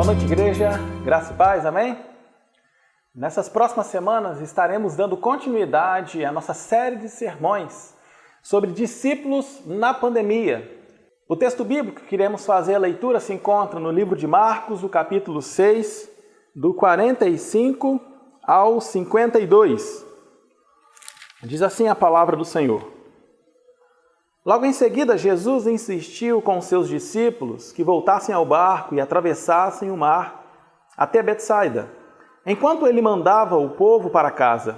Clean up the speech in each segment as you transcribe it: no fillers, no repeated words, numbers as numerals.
Boa noite, igreja. Graça e paz, amém? Nessas próximas semanas estaremos dando continuidade à nossa série de sermões sobre discípulos na pandemia. O texto bíblico que queremos fazer a leitura se encontra no livro de Marcos, o capítulo 6, do 45 ao 52. Diz assim a palavra do Senhor. Logo em seguida, Jesus insistiu com seus discípulos que voltassem ao barco e atravessassem o mar até Betsaida, enquanto ele mandava o povo para casa.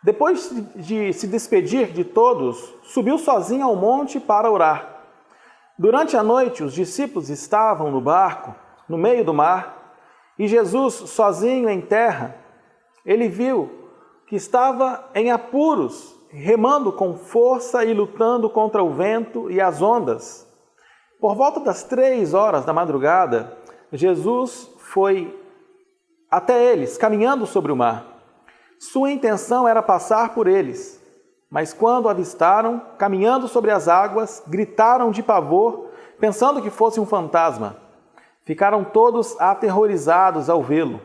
Depois de se despedir de todos, subiu sozinho ao monte para orar. Durante a noite, os discípulos estavam no barco, no meio do mar, e Jesus, sozinho em terra, ele viu que estava em apuros, remando com força e lutando contra o vento e as ondas. Por volta das 3 horas da madrugada, Jesus foi até eles, caminhando sobre o mar. Sua intenção era passar por eles, mas quando o avistaram, caminhando sobre as águas, gritaram de pavor, pensando que fosse um fantasma. Ficaram todos aterrorizados ao vê-lo.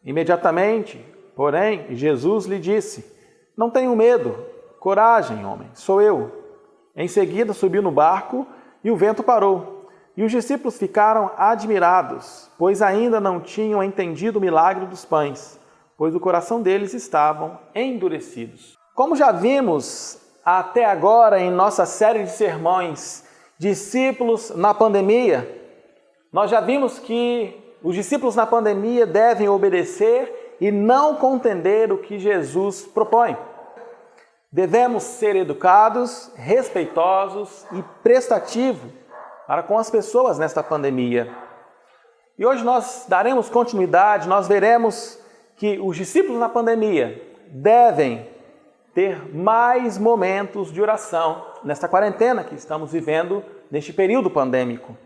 Imediatamente, porém, Jesus lhe disse: "Não tenham medo. Coragem, homem, sou eu." Em seguida subiu no barco e o vento parou. E os discípulos ficaram admirados, pois ainda não tinham entendido o milagre dos pães, pois o coração deles estavam endurecidos. Como já vimos até agora em nossa série de sermões, discípulos na pandemia, nós já vimos que os discípulos na pandemia devem obedecer e não contender o que Jesus propõe. Devemos ser educados, respeitosos e prestativos para com as pessoas nesta pandemia. E hoje nós daremos continuidade, nós veremos que os discípulos na pandemia devem ter mais momentos de oração nesta quarentena que estamos vivendo neste período pandêmico.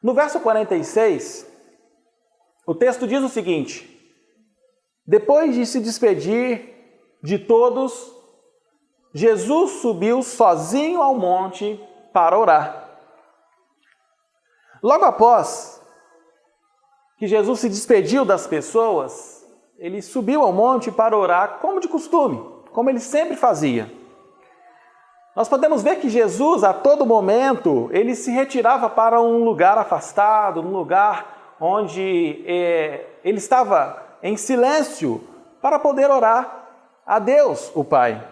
No verso 46, o texto diz o seguinte: depois de se despedir de todos, Jesus subiu sozinho ao monte para orar. Logo após que Jesus se despediu das pessoas, ele subiu ao monte para orar como de costume, como ele sempre fazia. Nós podemos ver que Jesus, a todo momento, ele se retirava para um lugar afastado, um lugar onde ele estava em silêncio para poder orar a Deus, o Pai.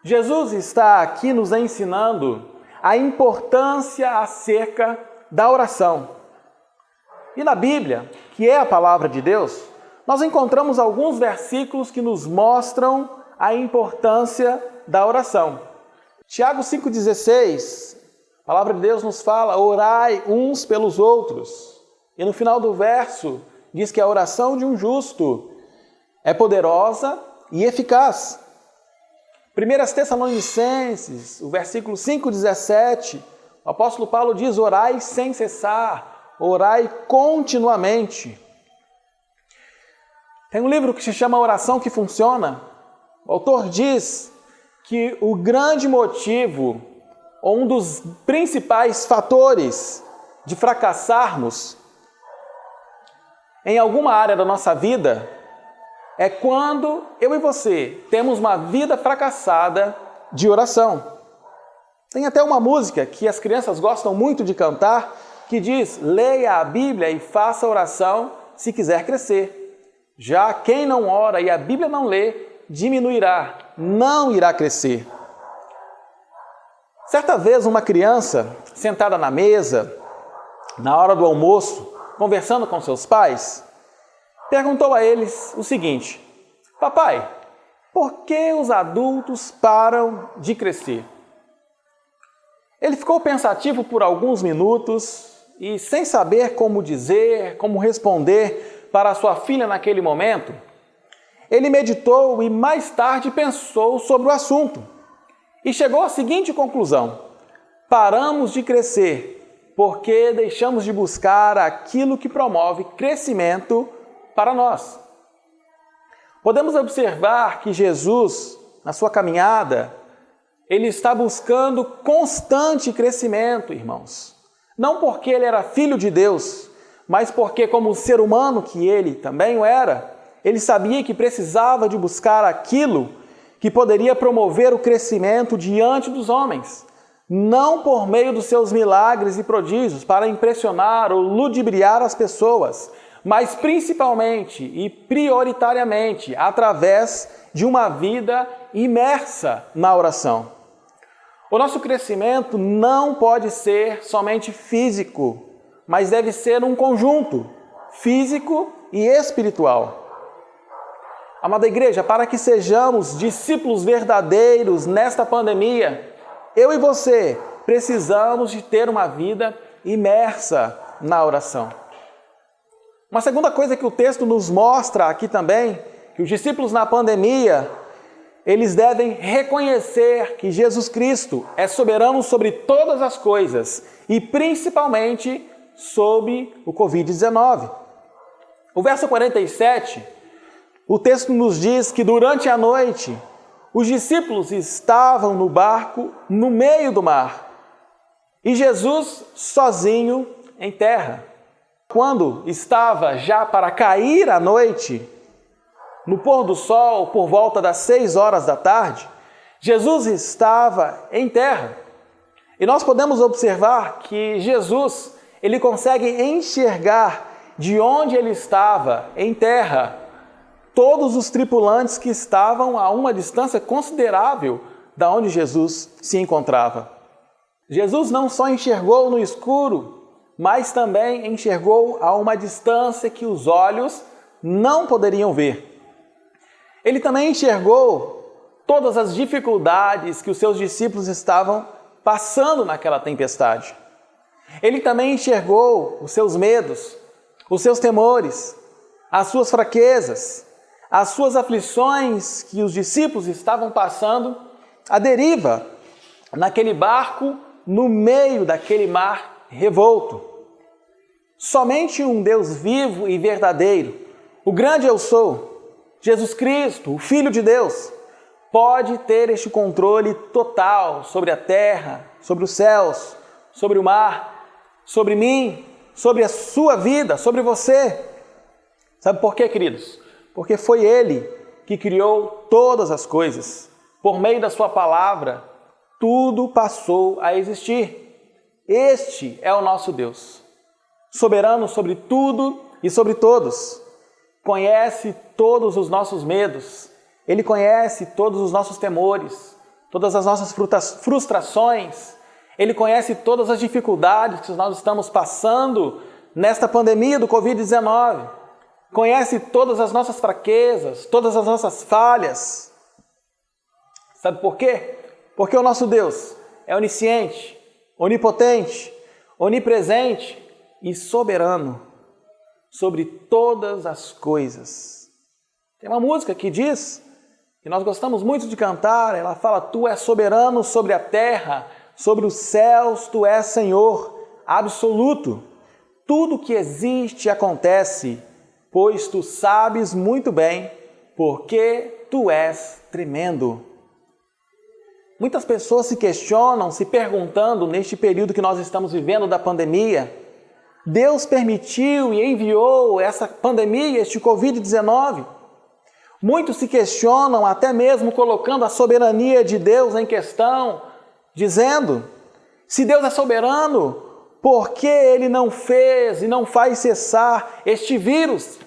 Jesus está aqui nos ensinando a importância acerca da oração. E na Bíblia, que é a palavra de Deus, nós encontramos alguns versículos que nos mostram a importância da oração. Tiago 5,16, a palavra de Deus nos fala: orai uns pelos outros. E no final do verso diz que a oração de um justo é poderosa e eficaz. 1 Tessalonicenses, o versículo 5,17, o apóstolo Paulo diz: orai sem cessar, orai continuamente. Tem um livro que se chama Oração que Funciona. O autor diz que o grande motivo, ou um dos principais fatores de fracassarmos em alguma área da nossa vida é quando eu e você temos uma vida fracassada de oração. Tem até uma música que as crianças gostam muito de cantar, que diz: leia a Bíblia e faça oração se quiser crescer. Já quem não ora e a Bíblia não lê, diminuirá, não irá crescer. Certa vez uma criança, sentada na mesa, na hora do almoço, conversando com seus pais, perguntou a eles o seguinte: papai, por que os adultos param de crescer? Ele ficou pensativo por alguns minutos e, sem saber como dizer, como responder para sua filha naquele momento, ele meditou e mais tarde pensou sobre o assunto e chegou à seguinte conclusão: paramos de crescer porque deixamos de buscar aquilo que promove crescimento para nós. Podemos observar que Jesus, na sua caminhada, ele está buscando constante crescimento, irmãos. Não porque ele era filho de Deus, mas porque, como ser humano que ele também o era, ele sabia que precisava de buscar aquilo que poderia promover o crescimento diante dos homens, não por meio dos seus milagres e prodígios para impressionar ou ludibriar as pessoas, mas principalmente e prioritariamente através de uma vida imersa na oração. O nosso crescimento não pode ser somente físico, mas deve ser um conjunto físico e espiritual. Amada igreja, para que sejamos discípulos verdadeiros nesta pandemia, eu e você precisamos de ter uma vida imersa na oração. Uma segunda coisa que o texto nos mostra aqui também, que os discípulos na pandemia, eles devem reconhecer que Jesus Cristo é soberano sobre todas as coisas e principalmente sobre o Covid-19. O verso 47, o texto nos diz que durante a noite, os discípulos estavam no barco no meio do mar e Jesus sozinho em terra. Quando estava já para cair a noite, no pôr do sol, por volta das 6 horas da tarde, Jesus estava em terra. E nós podemos observar que Jesus, ele consegue enxergar de onde ele estava em terra todos os tripulantes que estavam a uma distância considerável da onde Jesus se encontrava. Jesus não só enxergou no escuro, mas também enxergou a uma distância que os olhos não poderiam ver. Ele também enxergou todas as dificuldades que os seus discípulos estavam passando naquela tempestade. Ele também enxergou os seus medos, os seus temores, as suas fraquezas, as suas aflições que os discípulos estavam passando à deriva naquele barco, no meio daquele mar revolto. Somente um Deus vivo e verdadeiro, o grande eu sou, Jesus Cristo, o Filho de Deus, pode ter este controle total sobre a terra, sobre os céus, sobre o mar, sobre mim, sobre a sua vida, sobre você. Sabe por quê, queridos? Porque foi Ele que criou todas as coisas. Por meio da sua palavra, tudo passou a existir. Este é o nosso Deus, soberano sobre tudo e sobre todos. Conhece todos os nossos medos, Ele conhece todos os nossos temores, todas as nossas frustrações, Ele conhece todas as dificuldades que nós estamos passando nesta pandemia do Covid-19, conhece todas as nossas fraquezas, todas as nossas falhas. Sabe por quê? Porque o nosso Deus é onisciente, onipotente, onipresente e soberano sobre todas as coisas. Tem uma música que diz, que nós gostamos muito de cantar, ela fala: Tu és soberano sobre a terra, sobre os céus, Tu és Senhor absoluto. Tudo que existe acontece, pois Tu sabes muito bem, porque Tu és tremendo. Muitas pessoas se questionam, se perguntando, neste período que nós estamos vivendo da pandemia, Deus permitiu e enviou essa pandemia, este Covid-19. Muitos se questionam, até mesmo colocando a soberania de Deus em questão, dizendo: se Deus é soberano, por que Ele não fez e não faz cessar este vírus?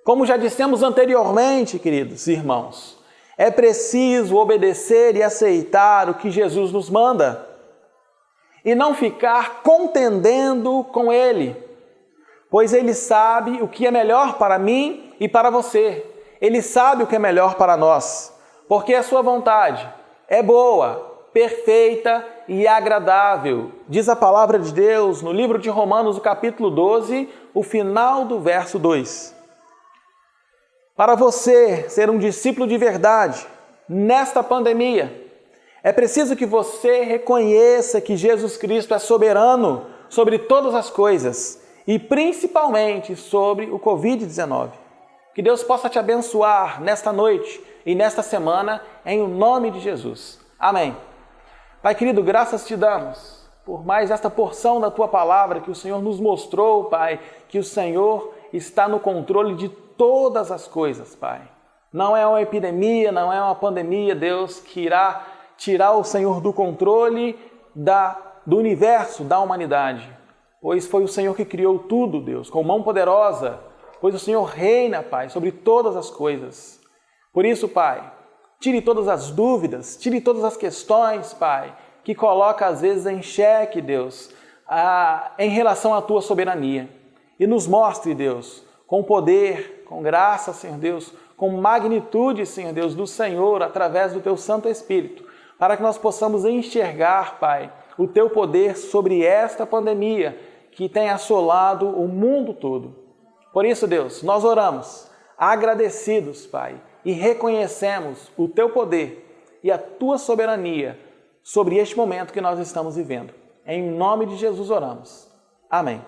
Como já dissemos anteriormente, queridos irmãos, é preciso obedecer e aceitar o que Jesus nos manda e não ficar contendendo com Ele, pois Ele sabe o que é melhor para mim e para você. Ele sabe o que é melhor para nós, porque a sua vontade é boa, perfeita e agradável. Diz a palavra de Deus no livro de Romanos, o capítulo 12, o final do verso 2. Para você ser um discípulo de verdade nesta pandemia, é preciso que você reconheça que Jesus Cristo é soberano sobre todas as coisas e principalmente sobre o Covid-19. Que Deus possa te abençoar nesta noite e nesta semana, em nome de Jesus. Amém. Pai querido, graças te damos por mais esta porção da Tua palavra que o Senhor nos mostrou, Pai, que o Senhor está no controle de todas as coisas, Pai. Não é uma epidemia, não é uma pandemia, Deus, que irá tirar o Senhor do controle do universo, da humanidade. Pois foi o Senhor que criou tudo, Deus, com mão poderosa. Pois o Senhor reina, Pai, sobre todas as coisas. Por isso, Pai, tire todas as dúvidas, tire todas as questões, Pai, que coloca às vezes em xeque, Deus, em relação à Tua soberania. E nos mostre, Deus, com poder, com graça, Senhor Deus, com magnitude, Senhor Deus, do Senhor, através do Teu Santo Espírito, para que nós possamos enxergar, Pai, o Teu poder sobre esta pandemia que tem assolado o mundo todo. Por isso, Deus, nós oramos, agradecidos, Pai, e reconhecemos o Teu poder e a Tua soberania sobre este momento que nós estamos vivendo. Em nome de Jesus oramos. Amém.